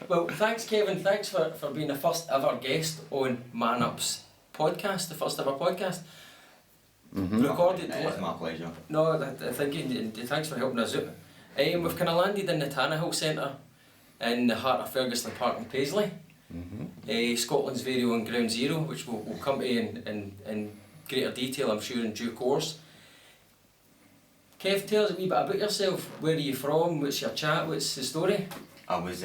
Well, thanks Kevin, thanks for being the first ever guest on Man Up's podcast, the first ever podcast. Recorded. It's my pleasure. No, thank you, thanks for helping us out. We've kind of landed in the Tannahill Centre in the heart of Ferguson Park in Paisley. Scotland's very own ground zero, which we'll come to in greater detail, I'm sure, in due course. Kev, tell us a wee bit about yourself. Where are you from? What's your chat? What's the story? I was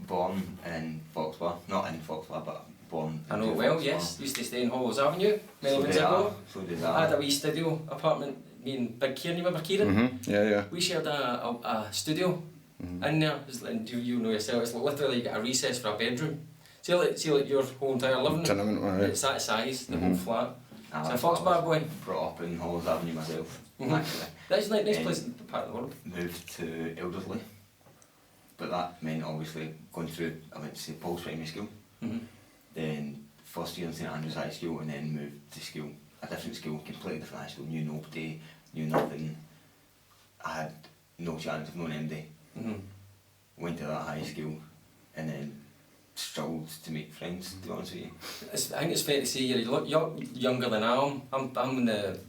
born in Foxbar, not in Foxbar, but born in I know it well, Foxbar. Yes. Used to stay in Hollows Avenue many moons ago. So did I had I. a wee studio apartment, me and Big Kieran, you remember Kieran? Yeah. We shared a studio in there, and you know yourself, it's literally you get a recess for a bedroom. See like your whole entire living room? Tenement, right. It's that size, the whole flat. I So a was Foxbar boy. brought up in Hollows Avenue myself, actually. That's a nice place in the part of the world. Moved to Eldersley, but that meant obviously going through, I went to St Paul's Primary School, then first year in St Andrews High School, and then moved to school, a different school, completely different high school, knew nobody, knew nothing. I had no chance of knowing anybody. Went to that high school, and then struggled to make friends, to be honest with you. I think it's fair to say you're younger than I am. I'm in the...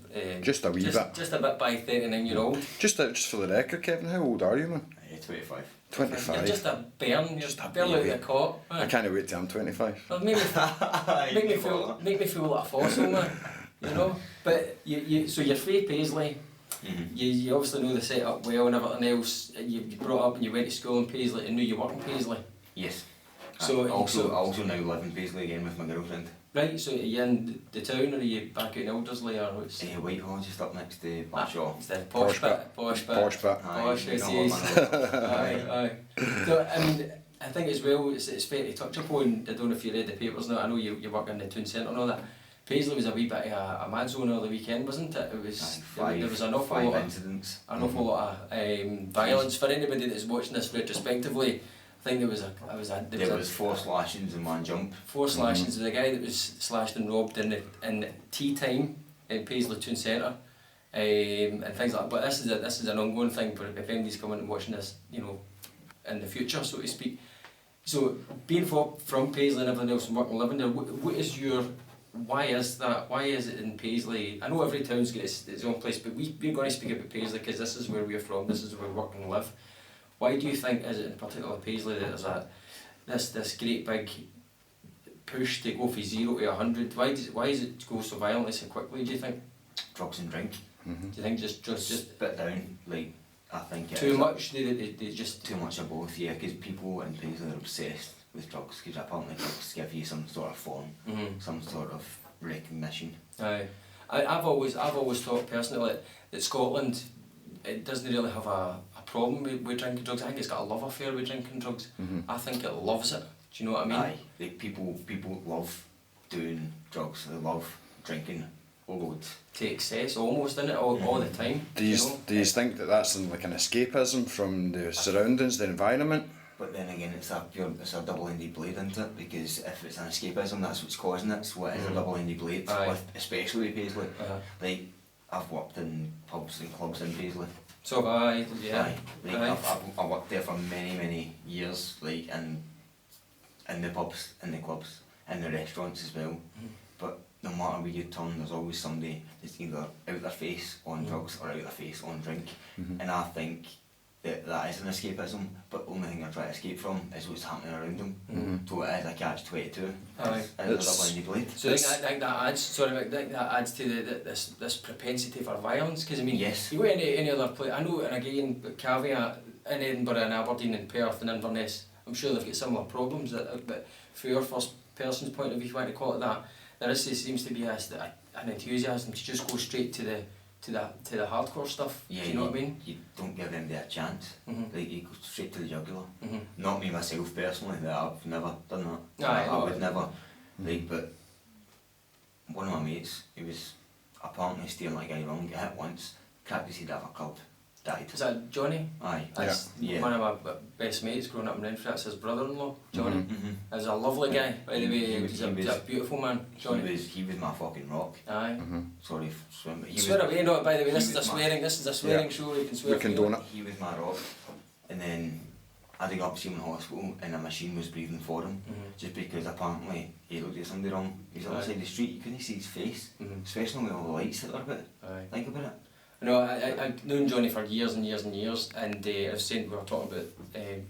Just a wee bit. Just a bit by 39-year-old. Just for the record, Kevin, how old are you, man? 25. 25. You're just a bairn, you're Just a barely out baby. of the cot. I can't wait till I'm 25. Well, make me feel like a fossil, man. You know? But so you're frae Paisley. You obviously know the setup well and everything else. You brought up and you went to school in Paisley and knew you worked in Paisley. Yes. So I also now live in Paisley again with my girlfriend. Right, so are you in the town or are you back out in Eldersley or what's... Whitehall, just up next to Barshaw. It's the posh bit. Posh bit. Posh, you yes, know yes. what, man. Aye. So, I mean, I think as well, it's fair to touch upon, I don't know if you read the papers now, I know you work in the town centre and all that. Paisley was a wee bit of a mad zone over the weekend, wasn't it? It was, there was an awful lot incidents. An awful lot of violence. For anybody that's watching this retrospectively, I think there was 4 slashings in one jump. 4 slashings. There was a guy that was slashed and robbed in tea time in Paisley Town Centre, and things like that. But this is an ongoing thing. But if anybody's coming and watching this, you know, in the future, so to speak. So being from Paisley and everything else and working and living there, what is your... Why is that? Why is it in Paisley? I know every town's got its own place, but we're going to speak about Paisley because this is where we're from, this is where we work and live. Why do you think, is it in particular Paisley, that there's this great big push to go from 0 to 100? Why does it go so violently so quickly, do you think? Drugs and drink. Do you think just bit down, like, I think too much? They just... Too much of both, yeah, because people in Paisley are obsessed with drugs, because apparently drugs give you some sort of form, some sort of recognition. Aye. I've always thought personally that Scotland, it doesn't really have a problem with drinking drugs. I think it's got a love affair with drinking drugs. I think it loves it. Do you know what I mean? Aye, like people love doing drugs, they love drinking loads. To excess almost, innit? All the time. Do you think that that's like an escapism from the surroundings, the environment? But then again, it's a double-ended blade, isn't it? Because if it's an escapism, that's what's causing it. So it is a double-ended blade, especially with Paisley. Like, I've worked in pubs and clubs in Paisley. So have yeah. Like, I worked there for many years, like in the pubs, in the clubs, in the restaurants as well. But no matter where you turn, there's always somebody that's either out their face on drugs or out their face on drink. And I think that is an escapism, but the only thing I try to escape from is what's happening around them. So it is a catch-22. It's a double-ended blade. So I think that adds to this propensity for violence, because I mean, yes. You go into any other place, I know, and again, caveat, in Edinburgh and Aberdeen and Perth and Inverness, I'm sure they've got similar problems, but from your first person's point of view, if you want to call it that, there seems to be an enthusiasm to just go straight to the hardcore stuff. Yeah, do you know what I mean? You don't give them a chance. Like, you go straight to the jugular. Not me myself personally, that I've never done that. I would never. Like, but one of my mates, he was apparently steering like a guy wrong, got hit once, cracked his head out of a curb, died. Is that Johnny? Aye. That's one of my best mates growing up in Renfrew. That's his brother-in-law, Johnny. He's a lovely guy, by the way. He's a beautiful man, Johnny. He was my fucking rock. Aye. Sorry for swearing. Swear away, no, by the way, this is a swearing show, you can swear. We condone it. He was my rock. And then I had to go up to see him in hospital and a machine was breathing for him, just because apparently he looked at somebody wrong. He's on the side of the street, you couldn't see his face, especially with all the lights that were about. Think about it. No, I've known Johnny for years and years and years, and I was saying, we were talking about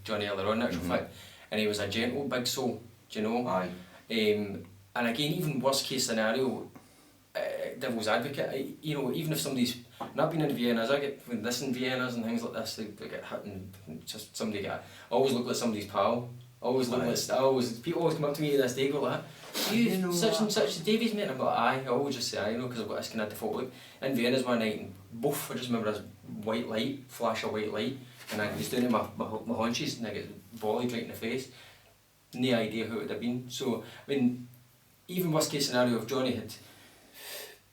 Johnny earlier on, in actual fact, and he was a gentle big soul, do you know? Aye. And again, even worst case scenario, devil's advocate, you know, even if somebody's not been in Vienna's, I get when this in Vienna's and things like this, they get hit and just somebody get, I always look like somebody's pal. Always look like, people always come up to me to this day, go like, you know such and such Davies mate, and I'm like, aye, I always just say aye, you know, because I've got this kind of default look. In Vienna's one night, and boof, I just remember this white light, flash of white light, and I was down to my haunches, and I get volleyed right in the face. No idea who it would have been. So, I mean, even worst case scenario, if Johnny had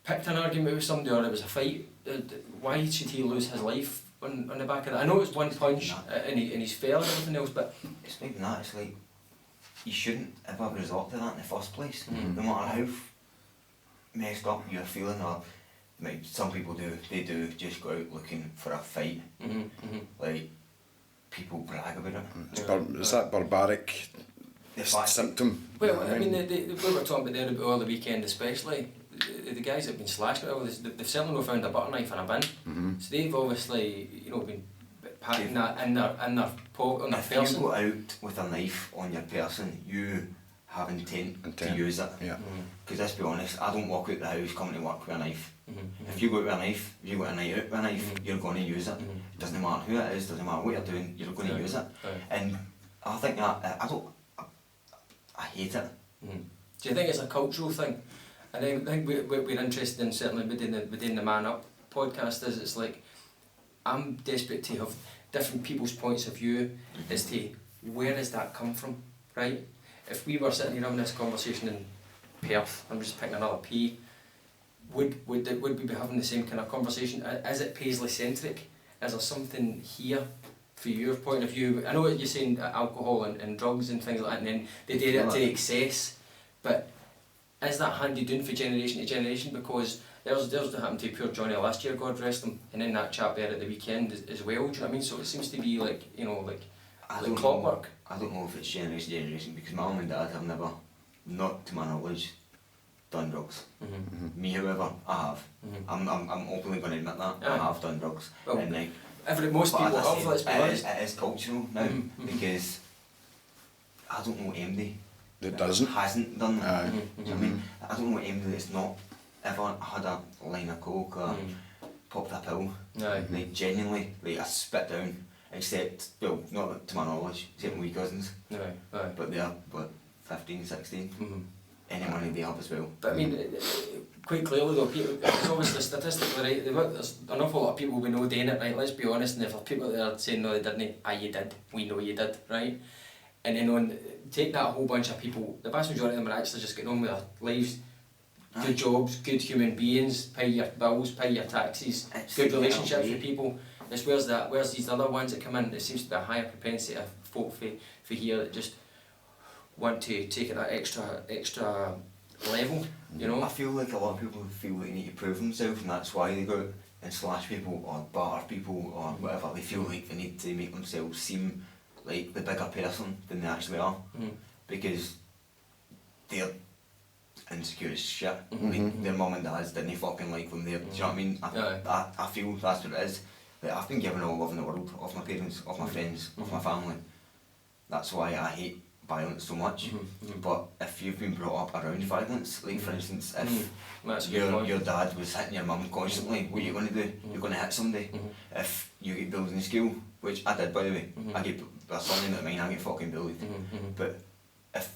picked an argument with somebody or it was a fight, why should he lose his life on the back of that? I know it was one punch and he's fell and everything else, but it's not even that, it's like, you shouldn't ever resort to that in the first place. No matter how messed up you're feeling, or like some people do, they do just go out looking for a fight. Like, people brag about it. Is that barbaric symptom? Well, I mean, we were talking about there about the weekend especially, the guys that have been slashed, they've certainly not found a butter knife in a bin. So they've obviously, you know, been packing that in their pocket on their person. If you go out with a knife on your person, you have intent to use it. Because let's be honest, I don't walk out the house coming to work with a knife. If you go out with a knife, if you go a night out with a knife, you're going to use it. It doesn't matter who it is, doesn't matter what you're doing, you're going to use it. And I think that, I hate it. Do you think it's a cultural thing? I think we're interested in, certainly within the Man Up podcast, is it's like, I'm desperate to have different people's points of view as to where does that come from, right? If we were sitting here having this conversation in Perth, I'm just picking another P, would we be having the same kind of conversation? Is it Paisley centric? Is there something here for your point of view? I know what you're saying, alcohol and drugs and things like that, and then they did it to excess, but is that handed down for generation to generation? Because there's what happened to poor Johnny last year, God rest him, and then that chap there at the weekend as well, do you know what I mean? So it seems to be like, you know, like clockwork. I don't know if it's generation to generation, because my mum and dad have never, not to my knowledge, done drugs. Me, however, I have. I'm openly going to admit that. I have done drugs. Well, and like, most people have, let's be honest. It is cultural now, because I don't know anybody that hasn't done that. Do you know what I mean? I don't know anybody that's not ever had a line of coke or popped a pill. Like, genuinely, like, I spit down, except, well, not to my knowledge, except my wee cousins. But they're, what, 15, 16? Any money they have as well. But I mean, quite clearly though, it's obviously statistically right, there's an awful lot of people we know doing it, right, let's be honest, and if there are people that are saying no they didn't, you did, we know you did, right? And then take that whole bunch of people, the vast majority of them are actually just getting on with their lives, good jobs, good human beings, pay your bills, pay your taxes, good relationships with people. It's where's these other ones that come in, there seems to be a higher propensity of folk for here that just want to take it that extra level, you know? I feel like a lot of people feel they need to prove themselves, and that's why they go out and slash people or batter people or whatever. They feel like they need to make themselves seem like the bigger person than they actually are, because they're insecure as shit. Like, their mum and dads didn't fucking like them there. Do you know what I mean? I feel that's what it is. Like, I've been given all love in the world, of my parents, of my friends, of my family. That's why I hate violence so much. But if you've been brought up around violence, like for instance, if your dad was hitting your mum constantly, what are you going to do? You're going to hit somebody. If you get bullied in school, which I did by the way, I get a son in mine, I get fucking bullied. But if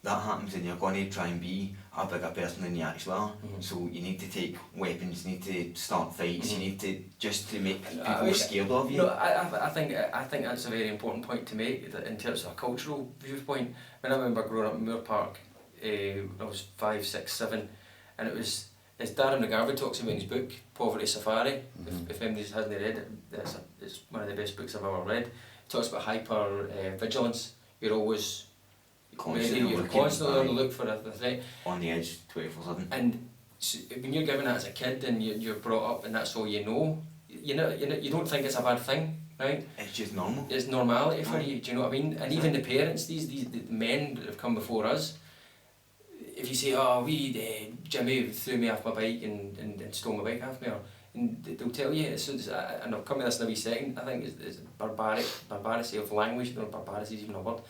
that happens and you're going to try and be a bigger person than you actually are, so you need to take weapons, you need to start fights, you need to just to make people scared of you. No, I think that's a very important point to make in terms of a cultural viewpoint. When I remember growing up in Moore Park, when I was 5, 6, 7, and it was, as Darren McGarvey talks about in his book Poverty Safari, if anybody hasn't read it, it's one of the best books I've ever read. It talks about hyper vigilance. You're always constantly on the look for a threat. On the edge 24/7. And so when you're given that as a kid and you're brought up and that's all you know, you don't think it's a bad thing, right? It's just normal. It's normality for you, do you know what I mean? And even the parents, the men that have come before us, if you say, oh, Jimmy threw me off my bike and stole my bike off me, and they'll tell you, as soon as, and I'll come to this in a wee second, I think it's barbarity of language, no, barbarity is even a word,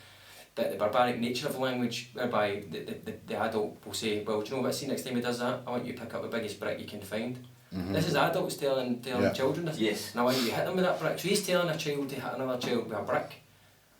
but the barbaric nature of the language, whereby the adult will say, well, do you know what, see, next time he does that, I want you to pick up the biggest brick you can find. This is adults telling children this, Yes. and I want you to hit them with that brick. So he's telling a child to hit another child with a brick,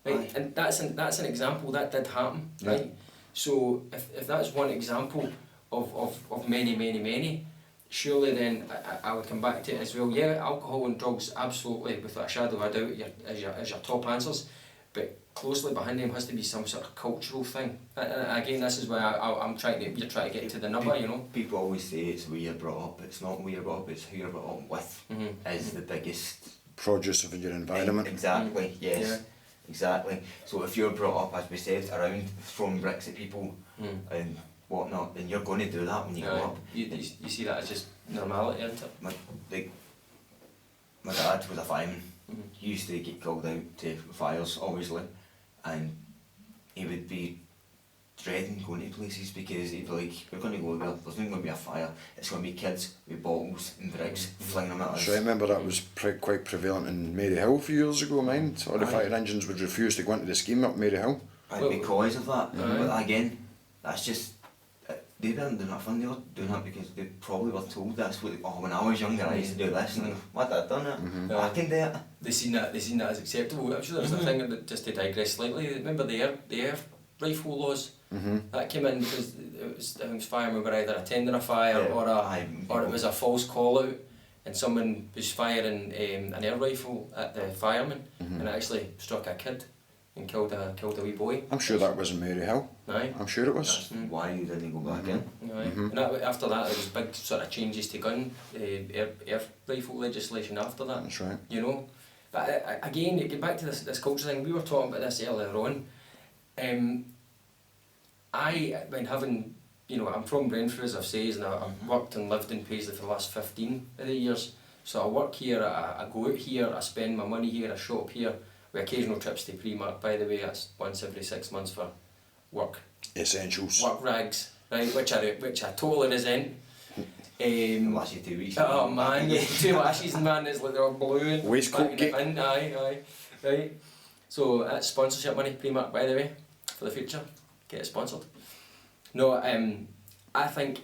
right? Aye. And that's an example, that did happen, Yeah. right? So if that's one example of many, surely then I would come back to it as well. Yeah, alcohol and drugs, absolutely, without a shadow of a doubt, as your top answers. But closely behind them has to be some sort of cultural thing. And again, this is why you're trying to get to the number, you know. People always say it's where you're brought up. It's not where you're brought up, it's who you're brought up with is the biggest Produce of your environment. Exactly, yes. Yeah. Exactly. So if you're brought up, as we said, around throwing bricks at people and whatnot, then you're going to do that when you grow up. You see that as just normality, isn't it? My dad was a fireman. He used to get called out to fires, obviously, and he would be dreading going to places because he'd be like, we're going to go there, there's not going to be a fire, it's going to be kids with bottles and bricks flinging them at us. So I remember that was quite prevalent in Maryhill a few years ago, mind. All the Aye. fire engines would refuse to go into the scheme up Maryhill. And because of that, but again, that's just, they weren't doing that fun, they were doing that because they probably were told this, when I was younger I used to do this, and my dad done it, I can do it. They seen that as acceptable. I'm sure there's a thing that, just to digress slightly, remember the air rifle laws that came in because it was firemen were either attending a fire or it was a false call out and someone was firing an air rifle at the fireman and it actually struck a kid and killed a wee boy. I'm sure that was in Maryhill. Aye. I'm sure it was. That's why you didn't go back in. Aye. And after that there was big sort of changes to gun air rifle legislation after that. That's right. You know, but again, you get back to this culture thing. We were talking about this earlier on. I've been having, you know, I'm from Brentford as I've said, and I've worked and lived in Paisley for the last 15 of the years. So I work here, I go out here, I spend my money here, I shop here, with occasional trips to Primark, by the way, that's once every 6 months for work Essentials. rags, right, which I totally resent. Last you 2 weeks. Oh man, yeah, 2 lashes and man, it's like they're all blue and Waistcoat back in the bin, aye, right. So that's sponsorship money, Primark, by the way, for the future, get it sponsored. No, I think,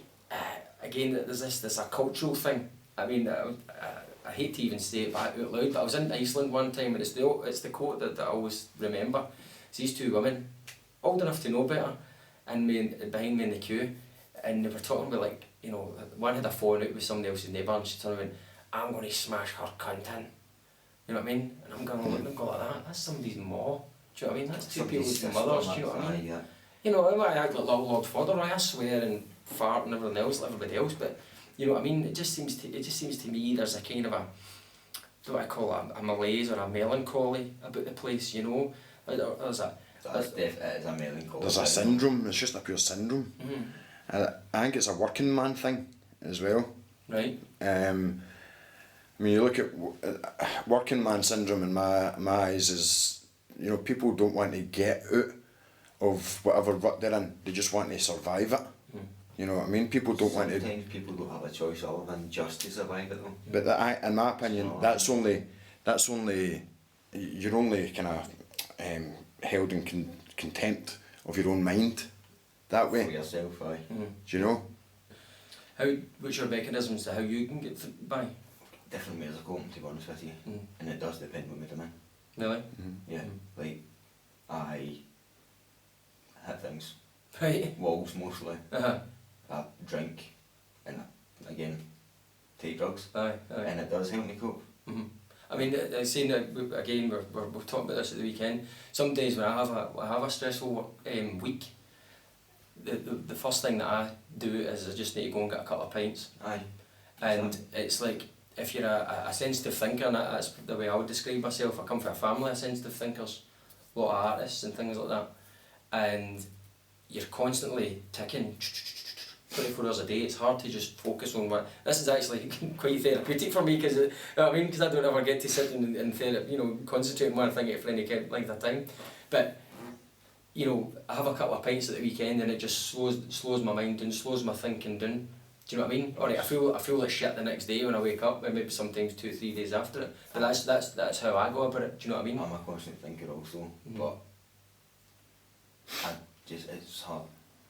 again, that there's a cultural thing. I mean, I hate to even say it out loud, but I was in Iceland one time and it's the quote that I always remember. It's these two women, old enough to know better, and behind me in the queue, and they were talking about, like, you know, one had a falling out with somebody else's neighbour and she turned around, I'm going to smash her cunt in. You know what I mean? And I'm going to look at them go like that. That's somebody's maw. Do you know what I mean? That's two people's mothers. Do you know what I mean? Yeah. You know, I act like Lord Fodder, I swear, and fart and everything else like everybody else, but you know what I mean? It just seems to me there's a kind of a, what I call it, a malaise or a melancholy about the place. You know, there's a. It is a melancholy. There's a syndrome. It's just a pure syndrome. I think it's a working man thing as well. Right. I mean, you look at working man syndrome in my eyes is, you know, people don't want to get out of whatever rut they're in. They just want to survive it. You know what I mean? People don't want to. Sometimes people don't have a choice other than just to survive it though. But in my opinion, that's only you're only kind of held in contempt of your own mind that way. For yourself, aye. Do you know? What's your mechanisms to how you can get by? Different ways of coping, to be honest with you. And it does depend what mood I'm in. Really? Yeah. Like, I hit things. Right. Walls mostly. Uh-huh. I drink. And again, take drugs. Aye. And it does help me cope. I mean, I'm saying that again, we're talking about this at the weekend. Some days when I have a stressful week, the first thing that I do is I just need to go and get a couple of pints. Aye. And it's like, if you're a sensitive thinker, and that's the way I would describe myself. I come from a family of sensitive thinkers, a lot of artists and things like that, and you're constantly ticking, 24 hours a day, it's hard to just focus on what. This is actually quite therapeutic for me because, you know what I mean? Because I don't ever get to sit and therapy, you know, concentrate on one thing for any length of time. But, you know, I have a couple of pints at the weekend and it just slows my mind down, slows my thinking down. Do you know what I mean? Alright, I feel like shit the next day when I wake up, and maybe sometimes 2-3 days after it. But that's how I go about it. Do you know what I mean? I'm a constant thinker also, but it's hard.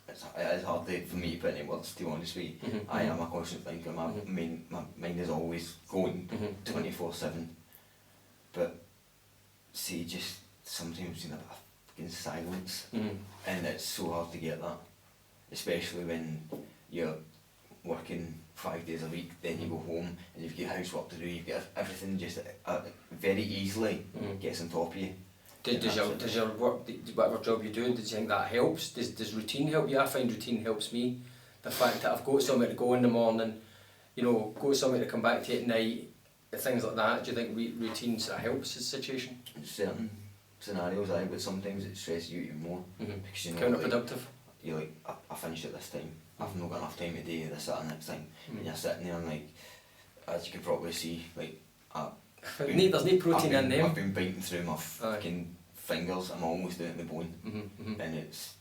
It is hard for me to put any words, to be honest with you. I am a constant thinker. My mind is always going 24/7. But see, just sometimes in a bit of fucking silence, and it's so hard to get that, especially when you're working 5 days a week, then you go home and you've got housework to do, you've got everything just very easily gets on top of you. Does your work, whatever job you do, does you think that helps? Does routine help you? I find routine helps me. The fact that I've got somewhere to go in the morning, you know, got somewhere to come back to at night, things like that. Do you think routine sort of helps the situation? In certain scenarios, but sometimes it stresses you even more. Because you know, counterproductive. Like, you're like, I finished at this time, I've not got enough time to do this, that and next thing. And you're sitting there and like, as you can probably see, like, there's no protein in them. I've been biting through my fucking fingers, I'm almost down to the bone. And there's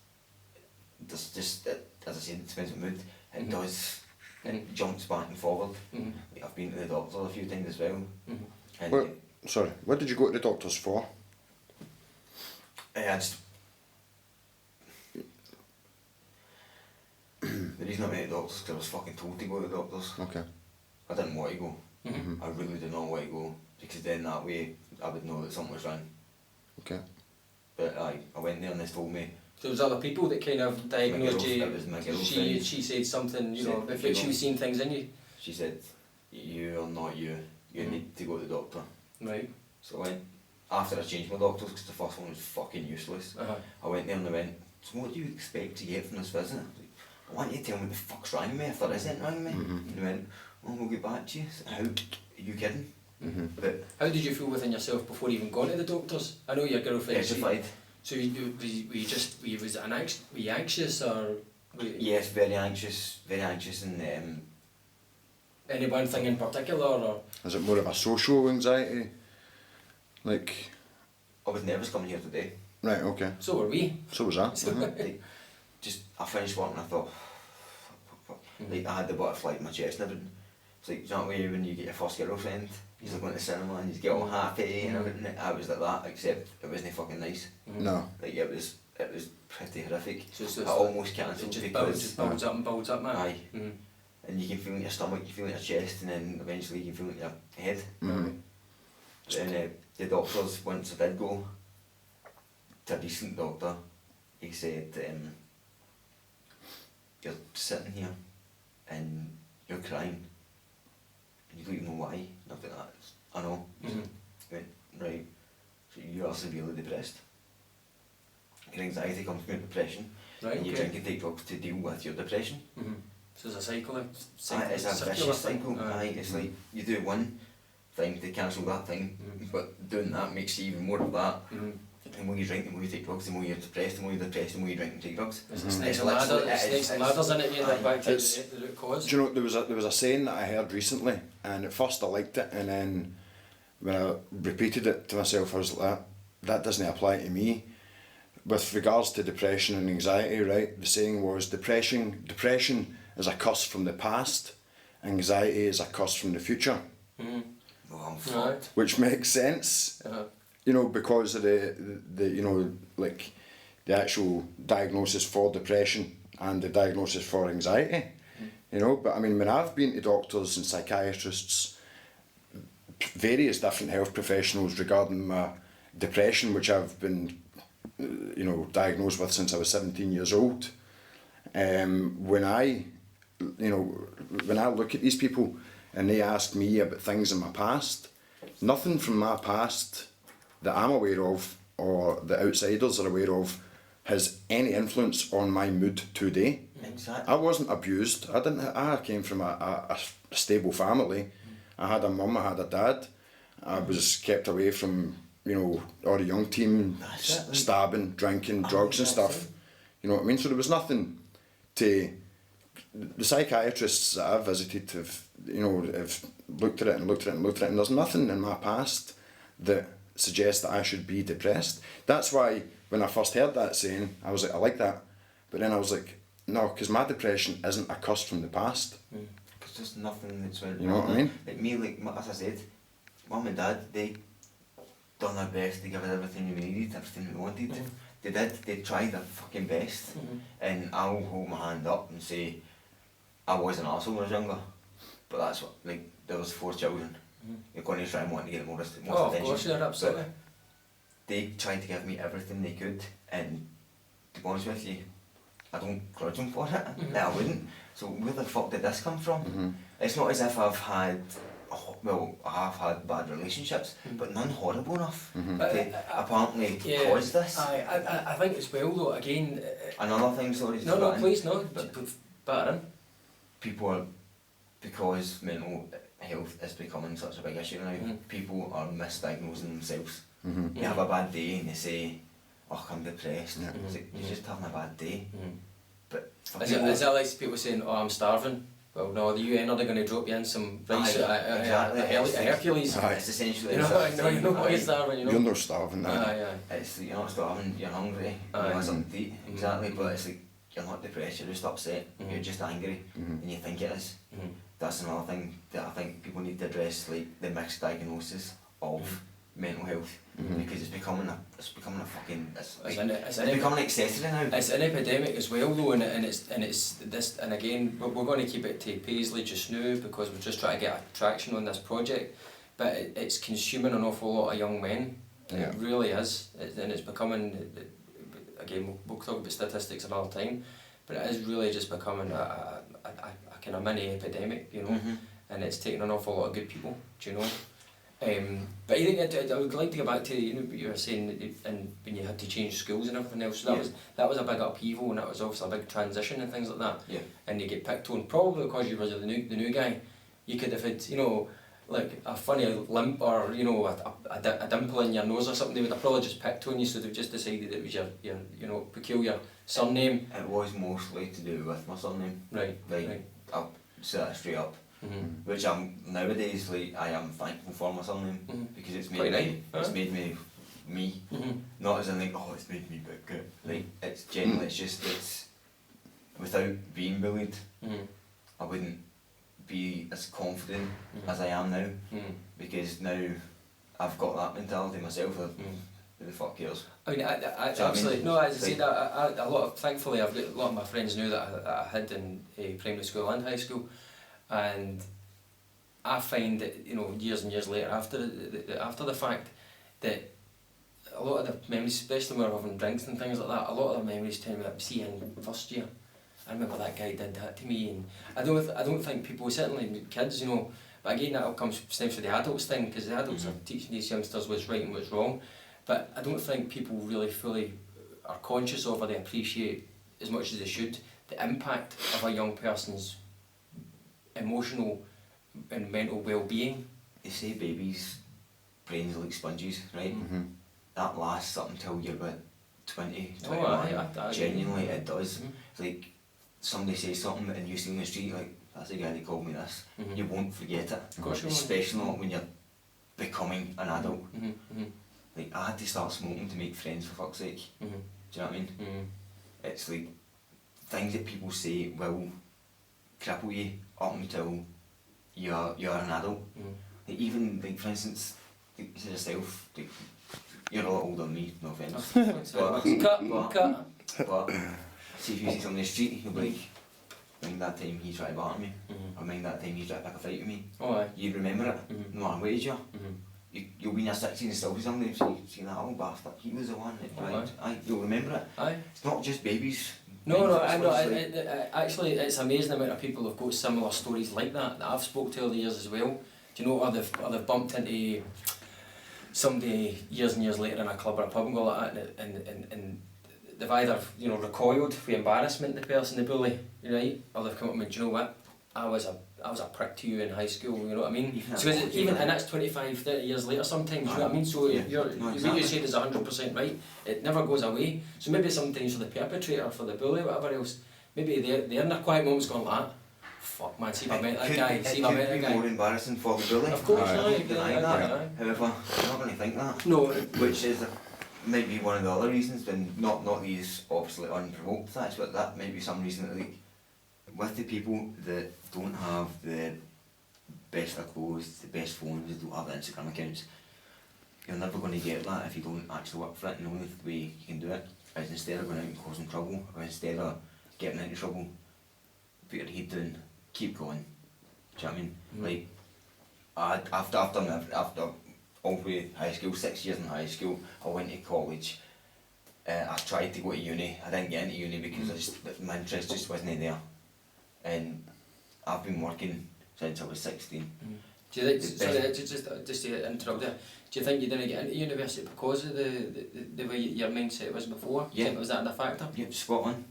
just, as I said, it depends on mood. It does, it jumps back and forward. Like, I've been to the doctor a few times as well. And sorry, what did you go to the doctors for? The reason I went to the doctors is because I was fucking told to go to the doctors. Okay. I didn't want to go. I really did not want to go, because then that way I would know that something was wrong. Okay. But I went there and they told me. So there was other people that kind of diagnosed you. It was my girlfriend. She said something, you know, if she was seeing things in you. She said, you are not you. You need to go to the doctor. Right. So I went, after I changed my doctors, because the first one was fucking useless. I went there and they went, so what do you expect to get from this visit? I want you to tell me what the fuck's wrong with me, if there isn't wrong with me. And they went, oh, we'll get back to you. So, how? Are you kidding? But how did you feel within yourself before even going to the doctors? I know your girlfriend. petrified. So were you anxious or? Yes, very anxious and any one thing in particular, or? Is it more of a social anxiety? Like? I was nervous coming here today. Right, okay. So were we. So was that. Like, just, I finished work and I thought, fuck. Like, I had the butterfly in my chest and everything. It's like, do you know what I mean, when you get your first girlfriend, you like going to the cinema and you get all happy and everything. I was like that, except it wasn't fucking nice. No. Like, it was pretty horrific. So I almost cancelled because... It just builds up and builds up, man. Aye. And you can feel it in your stomach, you feel it in your chest, and then eventually you can feel it in your head. And the doctors, once I did go to a decent doctor, he said, you're sitting here and you're crying and you don't even know why. And I was like, I know. He went, right, so you are severely depressed. Your anxiety comes from your depression, and you drink and take drugs to deal with your depression. So it's a cycle. It's a vicious cycle. It's like you do one thing to cancel that thing, but doing that makes you even more of that. The more you drink, the more you take drugs, the more you're depressed, the more you're depressed, the more you drink and take drugs. It's snakes and ladders in it, you end up back to the root cause. Do you know, there was a saying that I heard recently, and at first I liked it, and then when I repeated it to myself, I was like, that doesn't apply to me. With regards to depression and anxiety, right, the saying was, depression is a curse from the past, anxiety is a curse from the future. Well, I'm fucked. Which makes sense. You know, because of the you know, like the actual diagnosis for depression and the diagnosis for anxiety. You know, but I mean, when I've been to doctors and psychiatrists, various different health professionals regarding my depression, which I've been, you know, diagnosed with since I was 17 years old, when I look at these people and they ask me about things in my past, nothing from my past that I'm aware of or the outsiders are aware of has any influence on my mood today. Exactly. I wasn't abused. I came from a stable family. I had a mum, I had a dad. I was kept away from, you know, all the young team, stabbing, drinking, drugs and stuff. You know what I mean? So there was nothing to the psychiatrists that I've visited have, have looked at it and looked at it and looked at it, and there's nothing in my past that suggests that I should be depressed. That's why when I first heard that saying, I was like, I like that. But then I was like, no, because my depression isn't a curse from the past. Because there's nothing that's wrong. You know what I mean? Like me, as I said, Mum and Dad, they done their best to give us everything we needed, everything we wanted. They tried their fucking best. And I'll hold my hand up and say, I was an arsehole when I was younger. But that's what, like, there was 4 children. You're going to try and want to get more attention. Of course, yeah, absolutely. But they tried to give me everything they could, and to be honest with you, I don't grudge them for it. I wouldn't. So where the fuck did this come from? It's not as if I've had, I have had bad relationships, but none horrible enough to apparently cause this. I think as well though, again... Another thing, sorry. No, please, no. Batter in. People are, because mental health is becoming such a big issue now, people are misdiagnosing themselves. They have a bad day and they say, oh, I'm depressed. It's like, you're just having a bad day. But is that like people saying, oh, I'm starving? Well, no, the UN are going to drop you in some rice, a Hercules. It's essentially you're not starving, You're not starving, It's you're not starving, you're hungry, you want something to eat, exactly, but it's like, you're not depressed, you're just upset, you're just angry, and you think it is. That's another thing that I think people need to address, like the mixed diagnosis of mental health, because it's becoming a fucking it's becoming accessory now. It's an epidemic as well though, and it's this, and again we're going to keep it to Paisley just now because we're just trying to get traction on this project, but it's consuming an awful lot of young men. It really is, and it's becoming, again we'll talk about statistics another time, but it is really just becoming a kind of mini epidemic, you know, and it's taking an awful lot of good people, do you know? But I think I would like to go back to what you were saying, and when you had to change schools and everything else. So that was a big upheaval, and that was obviously a big transition and things like that. And you get picked on probably because you were the new guy. You could have had like a funny limp or a dimple in your nose or something. They would have probably just picked on you, so they've just decided it was your peculiar surname. It was mostly to do with my surname. Right. I'll say that straight up. Which I'm nowadays, like, I am thankful for my surname because it's made me me. Not as in like, oh, it's made me big good. Like, it's genuinely, it's without being bullied, I wouldn't be as confident as I am now, because now I've got that mentality myself of who the fuck cares. I mean, I absolutely, no, as I said, a lot of, thankfully I've got a lot of my friends now that I had in primary school and high school. And I find that years and years later, after the fact, that a lot of the memories, especially when we're having drinks and things like that, a lot of the memories tell me, see, in first year, I remember that guy did that to me, and I don't think people, certainly kids, but again that all stems from the adults thing, because the adults are teaching these youngsters what's right and what's wrong, but I don't think people really fully are conscious of, or they appreciate as much as they should, the impact of a young person's emotional and mental well-being. They say babies' brains are like sponges, right? That lasts up until you're about 20, 21. Genuinely, it does. It's like somebody says something and you see on the street, like, that's the guy that called me this. You won't forget it. Of course you won't. Especially not when you're becoming an adult. Like, I had to start smoking to make friends, for fuck's sake. Do you know what I mean? It's like things that people say will cripple you up until you're an adult. Like, even, like, for instance, like, you yourself, like, you're a lot older than me, no offence. but see, if you see someone in the street, you'll be like, mind that time he tried to batter me, or mind that time he tried to pick a fight with me. You remember it, no matter what age you are. You'll be in your 60s and still see somebody and see that old bastard, he was the one that tried. You'll remember it. It's not just babies. No, I know. Actually, it's amazing the amount of people who've got similar stories like that I've spoke to over the years as well. Do you know, or they've bumped into somebody years and years later in a club or a pub and go like that, and they've either recoiled for embarrassment, the person, the bully, right, or they've come up and do you know what, I was a prick to you in high school, you know what I mean? So and that's 25, 30 years later sometimes, you know what I mean? So what you said is 100% right, it never goes away. So maybe sometimes for the perpetrator, for the bully, whatever else, maybe they're in their quiet moments going like that. Fuck man, see if I met that guy, see if I met that It could be guy. more embarrassing for the bully. Of course, Aye. aye, Deny aye, that. aye. However, you're not going to think that. No, Which is might be one of the other reasons, and not these obviously unprovoked attacks, but that might be some reason that like with the people that don't have the best of clothes, the best phones, they don't have the Instagram accounts, you're never going to get that if you don't actually work for it, and the only way you can do it is instead of going out and causing trouble, or instead of getting into trouble, put your head down, keep going. Do you know what I mean? Like, after all the way high school, 6 years in high school, I went to college. I tried to go to uni. I didn't get into uni because my interest just wasn't there. And I've been working since I was 16. Do you think? Sorry, just to interrupt there. Do you think you didn't get into university because of the way your mindset was before? Do you think was that a factor? Yeah, spot on.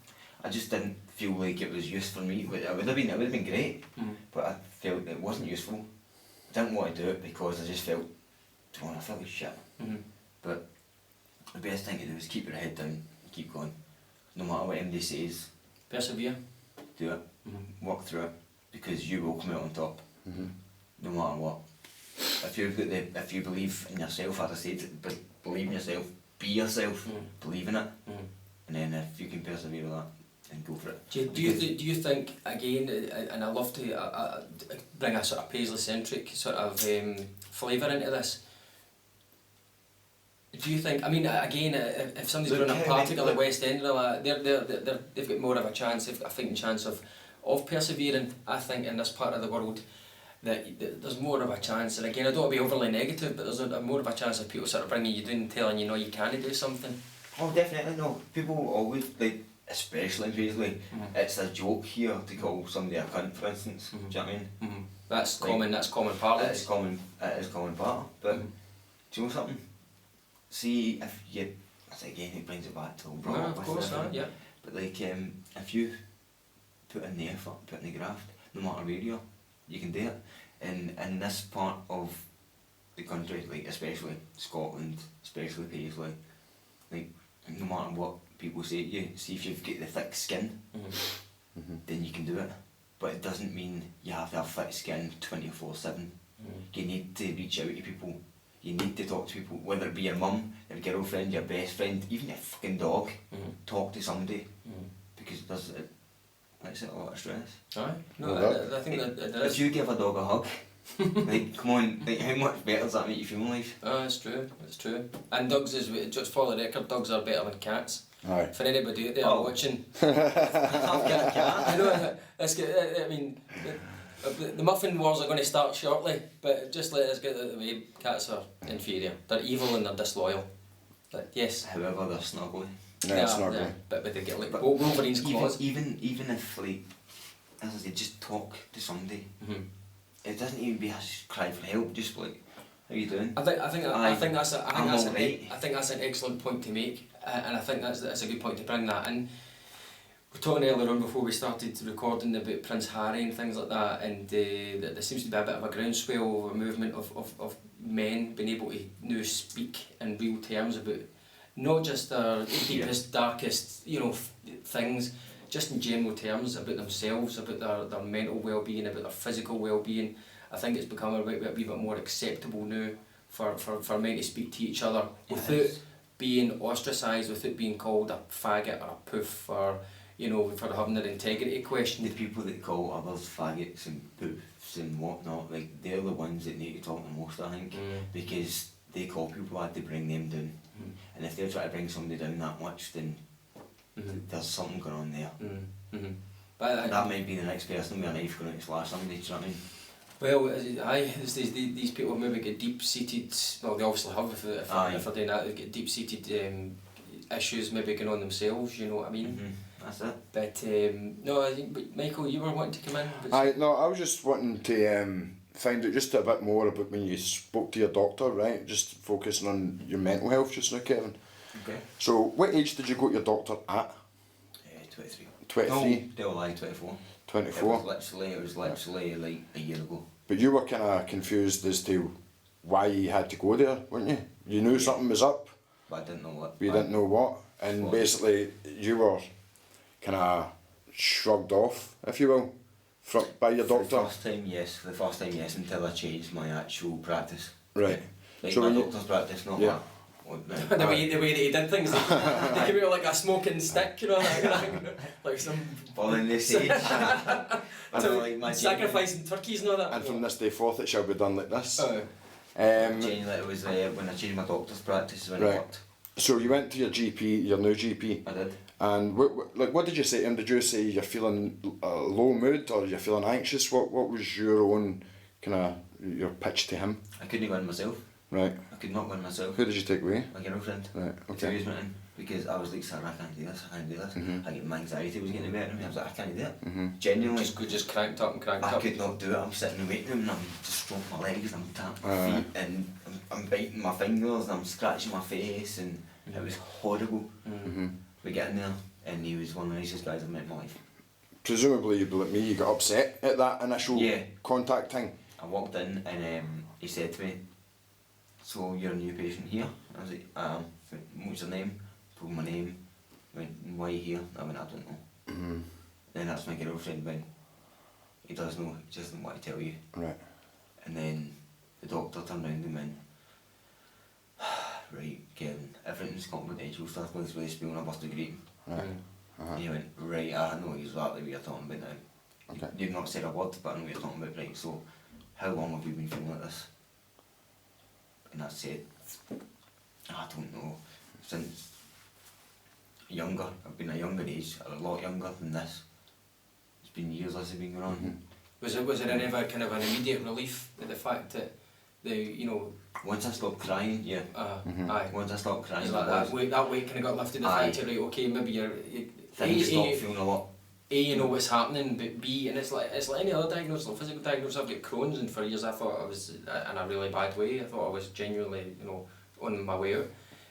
I just didn't feel like it was used for me. It would have been great, but I felt it wasn't useful. I didn't want to do it because I just felt, I felt like shit. But the best thing to do is keep your head down and keep going. No matter what MD says, Persevere. do it, work through it, because you will come out on top, no matter what. If you believe in yourself, as I said, believe in yourself, be yourself, believe in it, and then if you can persevere with that, then go for it. Do you think again, and I love to bring a sort of Paisley centric sort of flavour into this. Do you think? I mean, again, if somebody's running a party to the West End, they've got more of a chance, a fighting chance of persevering. I think in this part of the world that there's more of a chance. And again, I don't want to be overly negative, but there's more of a chance of people sort of bringing you down and telling you, no, you can't do something. Oh, definitely no. People always like, especially in Paisley, it's a joke here to call somebody a cunt, for instance. Do you know what I mean? That's like, common. That's common parlance. It is common part. But do you know something? See if you, again it brings it back to overall. No, of course not. Yeah. But like if you put in the effort, put in the graft, no matter where you can do it. And in this part of the country, like especially Scotland, especially Paisley, like no matter what people say to you, see if you've got the thick skin, then you can do it. But it doesn't mean you have to have thick skin 24/7. You need to reach out to people. You need to talk to people, whether it be your mum, your girlfriend, your best friend, even your fucking dog. Talk to somebody, because it makes it a lot of stress. Aye. No, I think that If you give a dog a hug, like come on, like how much better does that make you feel in life? It's true. It's true. And dogs, just for the record, dogs are better than cats. Aye. For anybody out there watching, I've got a cat. I know. Let's get. I mean, the muffin wars are going to start shortly, but just let us get out of the way. Cats are inferior. They're evil and they're disloyal. But yes. However, they're snuggly. Yeah, it's not good. But they get like Wolverine's claws. Even if like, as I said, just talk to somebody. It doesn't even be a cry for help. Just like, how you doing? I think that's an excellent point to make, and I think that's a good point to bring that in. We were talking earlier on before we started recording about Prince Harry and things like that, and there seems to be a bit of a groundswell of a movement of men being able to now speak in real terms about not just their deepest, darkest, things, just in general terms about themselves, about their mental well-being, about their physical well-being. I think it's become a wee bit more acceptable now for men to speak to each other without being ostracised, without being called a faggot or a poof, or for having their integrity questioned. The people that call others faggots and poofs and whatnot, like they're the ones that need to talk the most, I think, because they call people that to bring them down. And if they're trying to bring somebody down that much, then there's something going on there. But that might be the next person with a knife going to slash somebody, do you know what I mean? Well, these people maybe get deep-seated, well they obviously have if they're doing that, they get deep-seated issues maybe going on themselves, you know what I mean? That's it. But no, I think, but Michael, you were wanting to come in? I was just wanting to find out just a bit more about when you spoke to your doctor, right? Just focusing on your mental health just now, Kevin. Okay. So, what age did you go to your doctor at? 23. 23? No, don't lie, 24. 24? It was literally like a year ago. But you were kind of confused as to why you had to go there, weren't you? You knew something was up, But I didn't know what. but you didn't know what. And basically, you were kind of shrugged off, if you will, by your For doctor? the first time yes, until I changed my actual practice. Right. Like So my when you- doctor's practice, not Yeah. the way that he did things, they came out like a smoking stick, you know, like some Falling the sage. I don't like my sacrificing turkeys and all that. And from this day forth it shall be done like this. Genuinely, it was when I changed my doctor's practice when Right. I worked. So you went to your GP, your new GP, I did. and what did you say to him? Did you say you're feeling low mood or you're feeling anxious? What was your own kind of your pitch to him? I couldn't go in myself. Right. I could not go in myself. Who did you take away? My girlfriend. Right. To Okay. use me in, because I was like, sir, I can't do this, I can't do this. Mhm. I get my anxiety was getting the better of me. I was like, I can't do it. Mhm. Genuinely. Just cranked up and cranked I up. could not do it. I'm sitting in the waiting room and I'm just stroking my legs and I'm tapping my Aye. feet and I'm biting my fingers and I'm scratching my face and it was horrible. Mhm. We get in there and he was one of the nicest guys I've met in my life. Presumably you'd be like me. You got upset at that initial Yeah. contact thing. I walked in and he said to me, so you're a new patient here? I was like, what's your name? Told my name. Went, why are you here? I went, I don't know. Mhm. Then that's my girlfriend went, he does know, he just doesn't want to tell you. Right. And then the doctor turned around and went, right, Kevin, everything's confidential stuff goes with the spiel and I busted greeting. Right. And he went, right, I know exactly what you're talking about now. Okay. You've not said a word, but I know what you're talking about, right, so how long have you been feeling like this? And I said, I don't know, since younger, I've been a younger age, a lot younger than this. It's been years this has been going on. Mhm. Was there ever kind of an immediate relief at the fact that Once I stopped crying, yeah. Mhm. aye. Once I stopped crying, It's like that weight kind of got lifted. The Aye. fact that right, okay, maybe things stopped feeling a lot. you know what's happening, but B, and it's like any other diagnosis, like physical diagnosis. I've got Crohn's, and for years I thought I was in a really bad way. I thought I was genuinely, on my way out.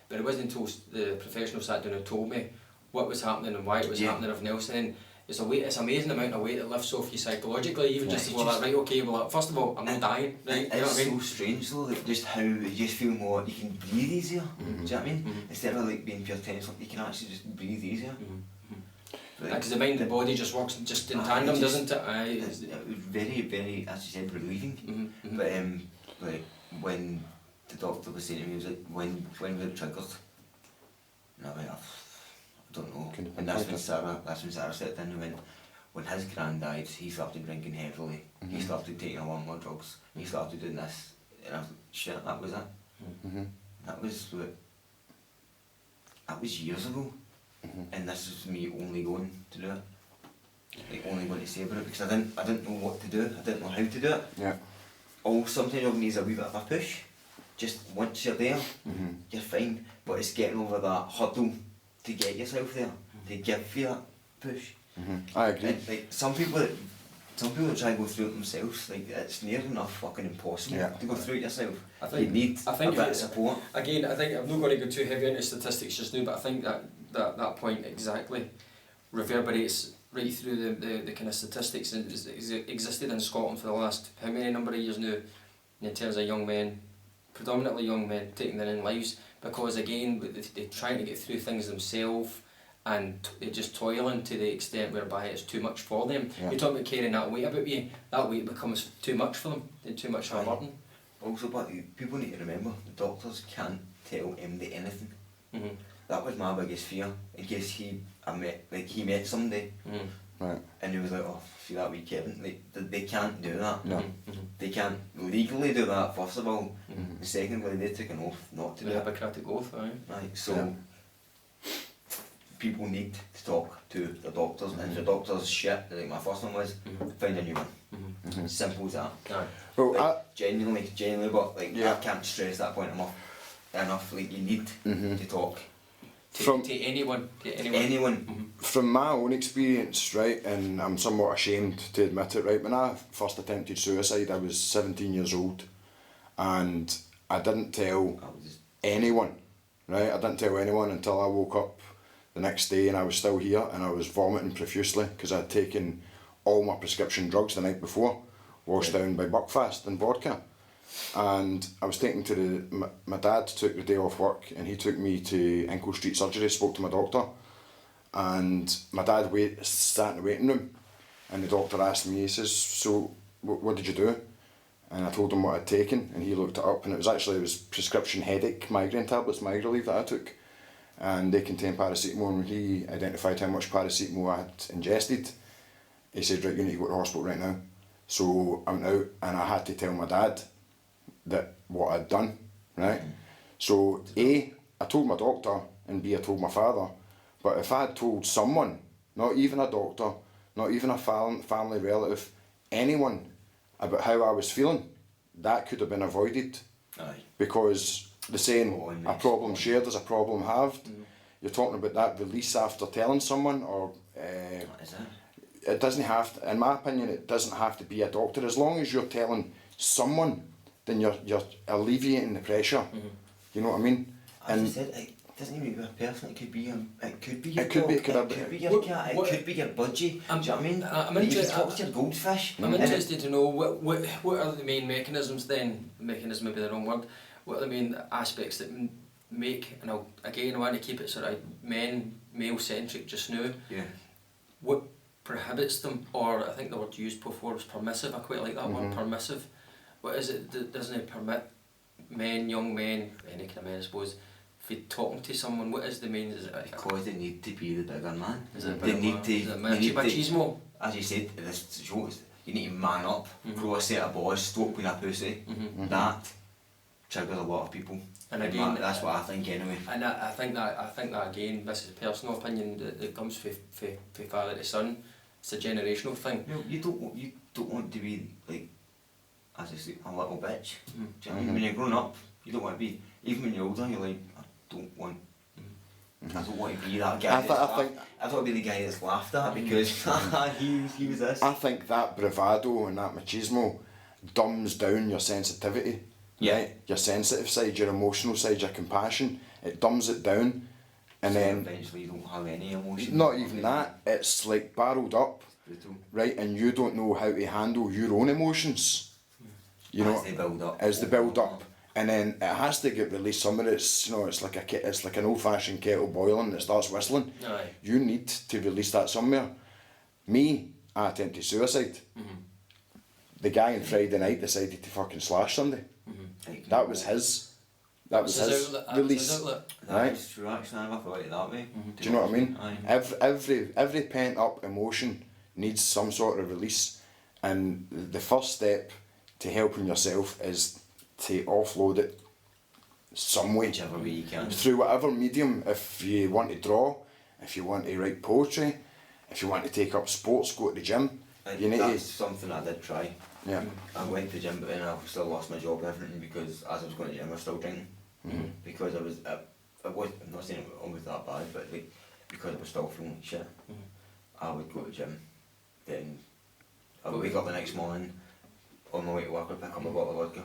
But it wasn't until the professional sat down and told me what was happening and why it was happening and everything else. And then it's amazing amount of weight it lifts off you psychologically, even Yeah, just to you go like, just- right, okay, well, first of all, I'm not dying, right? You know It's what I mean? so strange though, like just how you just feel more, you can breathe easier, do you know what I mean? Mhm. Instead of like being pure tense, like, you can actually just breathe easier. Like, Because the mind and body just works just in Aye, tandem, it just- doesn't it? Aye. it was very, very, as you said, relieving. Mhm, mhm. But like when the doctor was saying to me, he was like, when were it triggered? And I went, I don't know. Can you And that's pinpoint when Sarah stepped in and went, when his gran died, he started drinking heavily. He Mhm. started taking a lot more drugs. He started doing this. And I was like, shit, that was it. Mhm. That was years ago. Mhm. And this was me only going to do it. Like only going to savour it because I didn't know what to do. I didn't know how to do it. Yeah. Sometimes it needs a wee bit of a push. Just once you're there, Mhm. you're fine. But it's getting over that hurdle to get yourself there, to give you that push. Mhm. I agree. And like some people that try and go through it themselves, like it's near enough fucking impossible Yeah. to go through it yourself. I think- you need I think a bit it- of support. Again, I think I'm not going to go too heavy into statistics just now, but I think that point exactly reverberates right through the kind of statistics that has existed in Scotland for the last how many number of years now, in terms of young men, predominantly young men taking their own lives, because again they're trying to get through things themselves and they're just toiling to the extent whereby it's too much for them. Yeah. You're talking about carrying that weight about you, that weight becomes too much for them, they're too much of a Aye. burden. Also, but people need to remember, the doctors can't tell MD anything. Mm-hmm. That was my biggest fear, in case he met somebody Mm-hmm. Right. and he was like, oh, see that wee Kevin, they can't do that. No. Mm-hmm. They can't legally do that, first of all. Mhm. And secondly, they took an oath not to The do it. Hippocratic Oath, aye. Right, so Yeah. people need to talk to the doctors, and if the doctor's shit, like my first one was, Mhm. find a new one. Mhm. Simple as that. Aye. Well, Like, genuinely, but like Yeah. I can't stress that point enough. Like you need Mhm. to talk From- To anyone. to anyone. Mhm. From my own experience, right, and I'm somewhat ashamed to admit it, right, when I first attempted suicide, I was 17 years old, and I didn't tell I was just anyone, right, I didn't tell anyone until I woke up the next day and I was still here and I was vomiting profusely because I had taken all my prescription drugs the night before, washed down by Buckfast and vodka. And I was taken to my dad took the day off work and he took me to Ankle Street Surgery, spoke to my doctor, and my dad sat in the waiting room, and the doctor asked me, he says, so what did you do? And I told him what I'd taken, and he looked it up, and it was prescription headache migraine tablets, Migraleave, that I took, and they contain paracetamol. And when he identified how much paracetamol I had ingested, he said, right, you need to go to the hospital right now. So I went out, and I had to tell my dad that what I'd done, right? So A, I told my doctor, and B, I told my father. But if I had told someone, not even a doctor, not even a family relative, anyone, about how I was feeling, that could have been avoided. Aye. Because the saying, a problem shared is a problem halved. You're talking about that release after telling someone, or What is it? it doesn't have to, in my opinion, it doesn't have to be a doctor. As long as you're telling someone, then you're alleviating the pressure. You know what I mean? As I said, it doesn't even be a person. It could be your It could dog, be- it could be your cat, what- it could be your budgie. Do you know what I mean? I'm You interested- just talk to your goldfish. I'm interested to know what are the main mechanisms then, mechanism may be the wrong word, what are the main aspects that make, and I want to keep it sort of male centric just now, Yeah. what prohibits them, or I think the word used before was permissive, I quite like that word, permissive. What is it that doesn't permit men, young men, any kind of men I suppose, if you're talking to someone, what is the main, is it Because they need to be the bigger man. is it They need to. is it they need to- machismo? As you said, this show, you need to man up, grow a set of balls, stop being a pussy. That triggers a lot of people. And again, that's what I think anyway. And I think that again, this is a personal opinion that comes from father to son. It's a generational thing. You don't want to be like, as I say, a little bitch. Do you know what I mean? When you're growing up, you don't want to be. Even when you're older, you're like, I don't want to be that guy. I thought I'd be the guy that's laughed at because he was this. I think that bravado and that machismo dumbs down your sensitivity. Yeah. Right? Your sensitive side, your emotional side, your compassion. It dumbs it down, and So then eventually you don't have any emotion. not even that. It's like barreled up, Brutal. right? And you don't know how to handle your own emotions. You know, As they build up. as the build up, and then it has to get released. Some of it's, you know, it's like an old fashioned kettle boiling that starts whistling. Aye. You need to release that somewhere. Me, I attempted suicide. The guy on Friday night decided to fucking slash somebody. That was his. That was his release. Right? That's true, actually. I never thought of it that way. Do you know what I mean? Aye. Every pent up emotion needs some sort of release, and the first step to helping yourself is to offload it some way. Whichever way you can. Through whatever medium. If you want to draw, if you want to write poetry, if you want to take up sports, go to the gym. You need That's to, something I did try. yeah. I went to the gym, but then I still lost my job and everything because as I was going to the gym, I was still drinking. Because I'm not saying it was that bad, but like, because I was still feeling like shit, I would go to the gym. Then I would wake up the next morning, on my way to work, I'd pick up a bottle of vodka,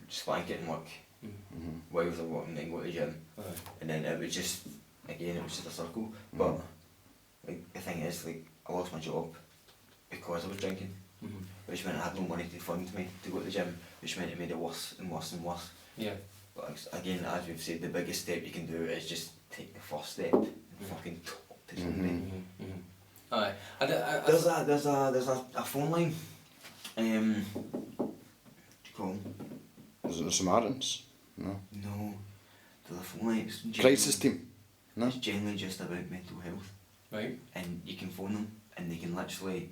spank it and work, while I was walking, then go to the gym. And then it was just, again, it was just a circle. But like, the thing is, like, I lost my job because I was drinking, which meant I had no money to fund me to go to the gym, which meant it made it worse and worse and worse. Yeah. But again, as we've said, the biggest step you can do is just take the first step and fucking talk to somebody. Aye. There's a phone line. What do you call them? Is it the Samaritans? No. No, there's a phone line. It's Crisis team? No. It's generally just about mental health. Right. And you can phone them and they can literally,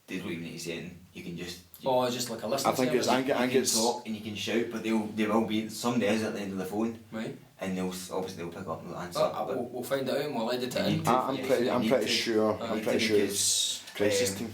they don't even need to say anything, you can just Just like a listening I think it's, service. I think you it's, can talk and you can shout, but they will be, somebody is at the end of the phone Right. and they'll pick up and they'll answer. We'll find out and we'll edit it in. I'm pretty sure Because, it's crisis team.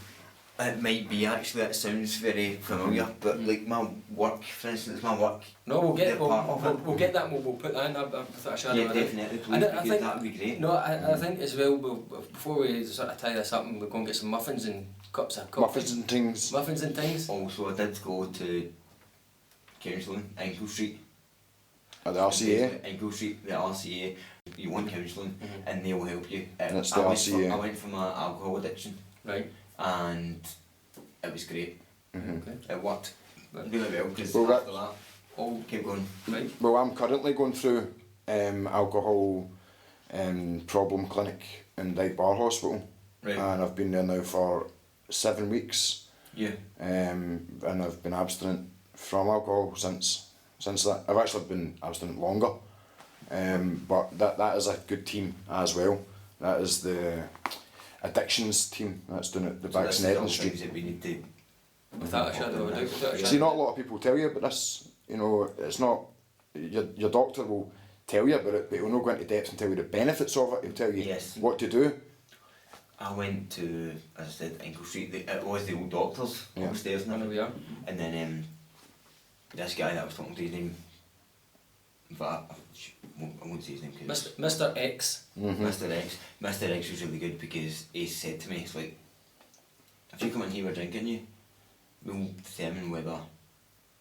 It might be actually, it sounds very familiar, but like my work, for instance, No, we'll get Department. we'll get that and we'll put that in. I thought I should yeah, have it. definitely, please, And I because think- that would be great. No, I think as well, before we sort of tie this up and we'll go and get some muffins and cups of coffee. Muffins and things. Muffins and things. Also, I did go to counselling, Ankle Street. At the RCA. Ankle Street, the RCA. You want counselling and they will help you. And it's the I RCA. went from an alcohol addiction Right. and it was great. Okay. It worked really well because Well, after that, All keep going. right. Well, I'm currently going through alcohol problem clinic in Dyke Bar Hospital, Right. and I've been there now for 7 weeks. Yeah. And I've been abstinent from alcohol since that. I've actually been abstinent longer, but that is a good team as well. That is the addictions team that's doing it, the So Bags this in is all Edmonton Street. things that we need to. Without a shadow of a doubt. Without a See, shadow. not a lot of people tell you about this. You know, it's not, your doctor will tell you about it, but he'll not go into depth and tell you the benefits of it. He'll tell you Yes. what to do. I went to, as I said, Ingle Street. It was the old doctors Yeah. upstairs, I know and we are. then this guy that I was talking to, his name, but I won't say his name because Mr. X. Mr. X. Mr. X was really good because he said to me, it's like, if you come in here, we're drinking you, we'll determine whether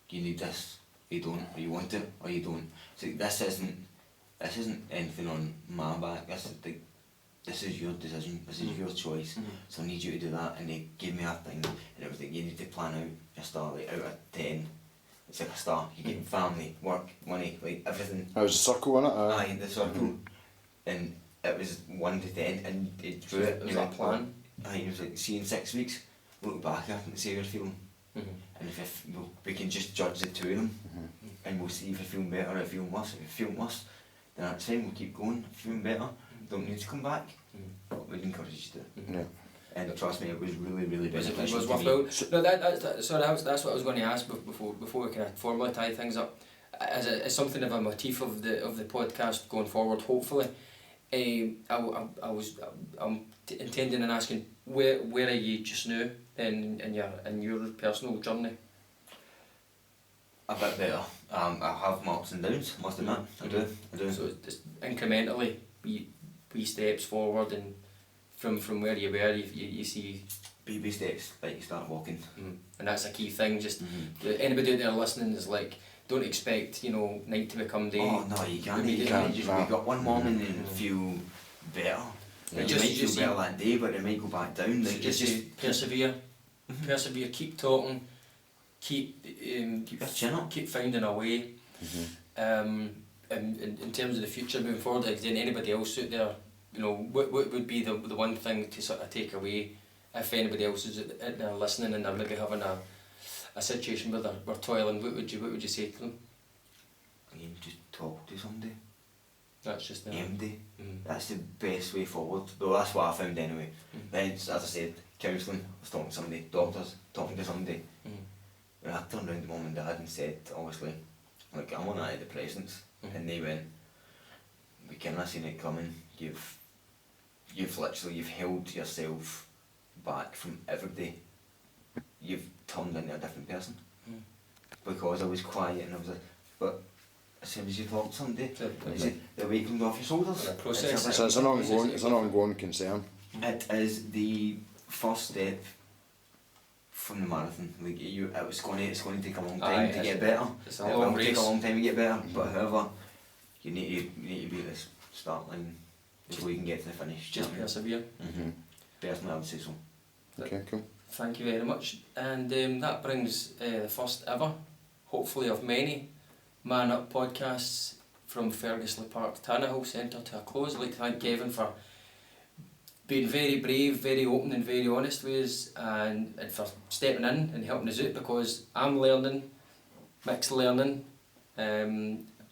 you need this, you don't, or you want it, or you don't. So this isn't anything on my back. This is your decision. This is your choice. So I need you to do that. And they gave me a thing and everything. You need to plan out your star, like out of 10. It's like a star. You get family, work, money, like everything. There was a circle in it. Aye, the circle. And it was 1 to 10, and it drew it. It was a plan. Aye, it was like, see in 6 weeks, look back at it and see how you're feeling. And if we can just judge the two of them, and we'll see if you're feeling better or if you're feeling worse. If you're feeling worse, then that's fine, we'll keep going. If you're feeling better, don't need to come back. But we'd encourage you to. Yeah. And trust me, it was really, really Was it beneficial was to me. worthwhile? No, that's what I was going to ask before we kind of formally tie things up. As something of a motif of the podcast going forward, hopefully. I'm intending and asking where are you just now in your personal journey? A bit better. I have my ups and downs, must admit. I do. So it's incrementally wee steps forward, and from where you were, you see. Baby steps, like you start walking. And that's a key thing. Just anybody out there listening is like, don't expect night to become day. Oh no, you can't. You can't, just no. wake up one morning and feel better. Yeah. You Just- might feel just better that day, but it might go back down. So Like just persevere, keep talking, keep your chin up. keep finding a way. And in terms of the future moving forward, like then anybody else out there, what would be the one thing to sort of take away if anybody else is out there listening and they're maybe having a situation where they're toiling? What would you say to them? Again, just talk to somebody. That's just MD. That's the best way forward. Though that's what I found anyway. Then, as I said, counselling, I was talking to somebody, doctors, talking to somebody. When I turned around to mum and dad and said, obviously, like, I'm on antidepressants, and they went, we cannot seen it coming. You've held yourself back from everybody. You've turned into a different person. Because I was quiet and I was like, but as soon as you talk to somebody, the weight comes off your shoulders. A process. So it's an ongoing concern. It is the first step from the marathon. Like it's going to take a long time to get better. It's a It long will take race. a long time to get better. But however, you need to be at this start line so we can get to the finish. Just persevere. Personally, I would say so. Okay, cool. Thank you very much. And that brings the first ever, hopefully of many, Man Up podcasts from Fergusley Park Tannehill Centre to a close. I'd like to thank Kevin for being very brave, very open and very honest with us, and for stepping in and helping us out, because I'm learning, Mick's learning.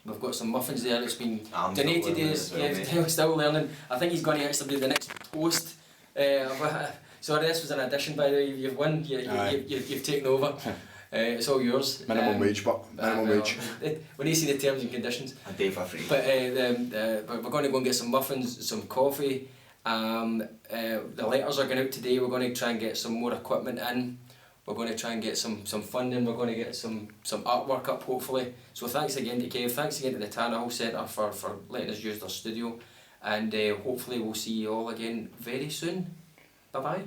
We've got some muffins there that's been I'm donated to us. still learning as well, Yeah, still learning. I think he's going to actually be the next host. Sorry, this was an addition, by the way. You've won. You've taken over. It's all yours. Minimum wage, but minimum wage. We need to see the terms and conditions. A day for free. But we're going to go and get some muffins, some coffee. The letters are going out today. We're going to try and get some more equipment in. We're going to try and get some funding. We're going to get some artwork up, hopefully. So thanks again to Kev. Thanks again to the Tannehill Centre for letting us use their studio. And hopefully we'll see you all again very soon. Bye bye.